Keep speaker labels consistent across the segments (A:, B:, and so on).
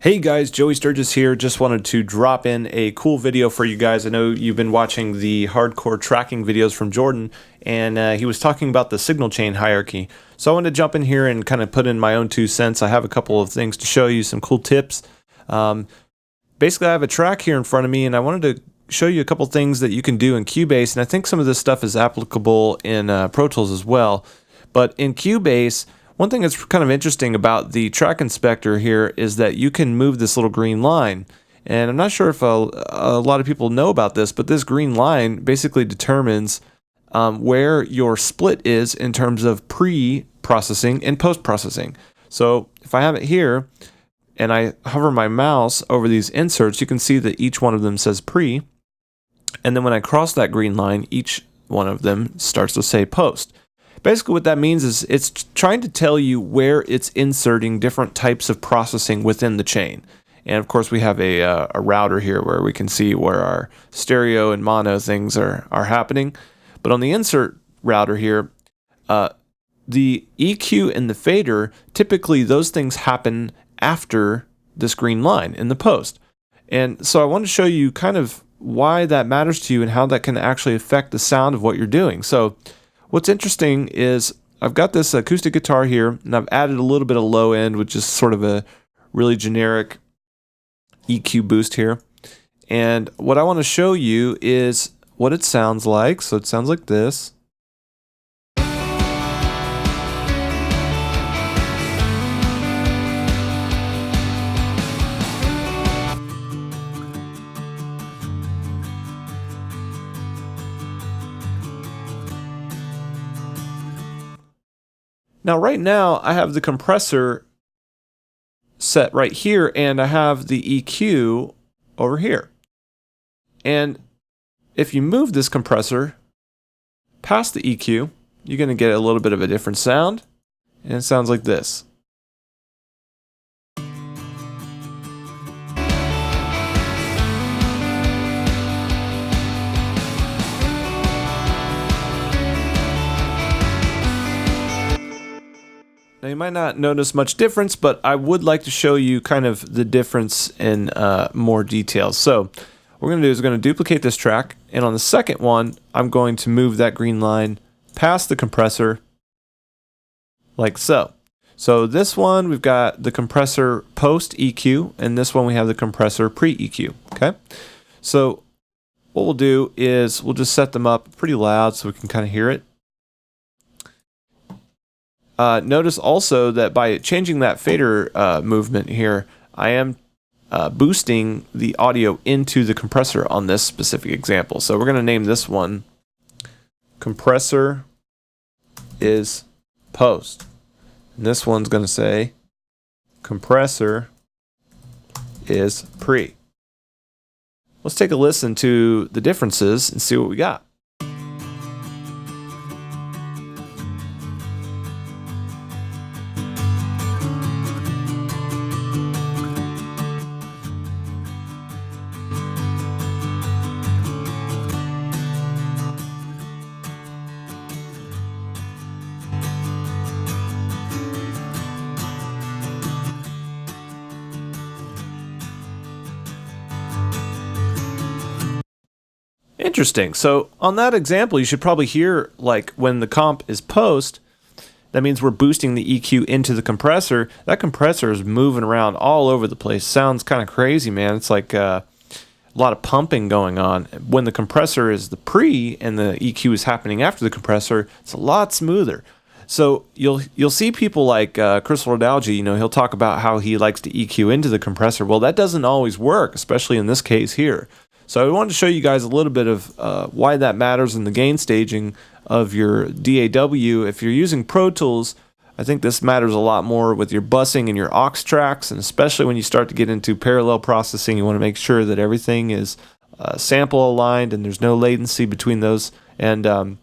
A: Hey guys, Joey Sturgis here. Just wanted to drop in a cool video for you guys. I know you've been watching the hardcore tracking videos from Jordan, and he was talking about the signal chain hierarchy. So I wanted to jump in here and kind of put in my own 2 cents. I have a couple of things to show you, some cool tips. Basically, I have a track here in front of me, and I wanted to show you a couple things that you can do in Cubase, and I think some of this stuff is applicable in Pro Tools as well. But in Cubase, one thing that's kind of interesting about the track inspector here is that you can move this little green line. And I'm not sure if a lot of people know about this, but this green line basically determines where your split is in terms of pre-processing and post-processing. So if I have it here and I hover my mouse over these inserts, you can see that each one of them says pre. And then when I cross that green line, each one of them starts to say post. Basically what that means is it's trying to tell you where it's inserting different types of processing within the chain. And of course we have a router here where we can see where our stereo and mono things are happening. But on the insert router here, the EQ and the fader, typically those things happen after this green line in the post. And so I want to show you kind of why that matters to you and how that can actually affect the sound of what you're doing. So what's interesting is I've got this acoustic guitar here, and I've added a little bit of low end, which is sort of a really generic EQ boost here. And what I want to show you is what it sounds like. So it sounds like this. Now right now I have the compressor set right here and I have the EQ over here. And if you move this compressor past the EQ, you're going to get a little bit of a different sound, and it sounds like this. Now you might not notice much difference, but I would like to show you kind of the difference in more details. So what we're going to do is we're going to duplicate this track, and on the second one, I'm going to move that green line past the compressor like so. So this one, we've got the compressor post EQ, and this one we have the compressor pre EQ, okay? So what we'll do is we'll just set them up pretty loud so we can kind of hear it. Notice also that by changing that fader movement here, I am boosting the audio into the compressor on this specific example. So we're going to name this one compressor is post. And this one's going to say compressor is pre. Let's take a listen to the differences and see what we got. Interesting. So on that example, you should probably hear like when the comp is post, that means we're boosting the EQ into the compressor. That compressor is moving around all over the place. Sounds kind of crazy, man. It's like a lot of pumping going on. When the compressor is the pre and the EQ is happening after the compressor, it's a lot smoother. So you'll see people like Chris Lordalgi, he'll talk about how he likes to EQ into the compressor. Well, that doesn't always work, especially in this case here. So I wanted to show you guys a little bit of why that matters in the gain staging of your DAW. If you're using Pro Tools, I think this matters a lot more with your busing and your aux tracks, and especially when you start to get into parallel processing, you want to make sure that everything is sample aligned and there's no latency between those. And I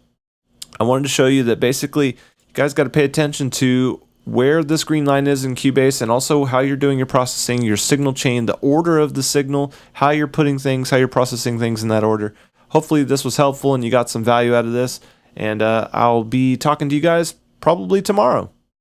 A: wanted to show you that basically you guys got to pay attention to where this green line is in Cubase, and also how you're doing your processing, your signal chain, the order of the signal, how you're putting things, how you're processing things in that order. Hopefully this was helpful and you got some value out of this, and I'll be talking to you guys probably tomorrow.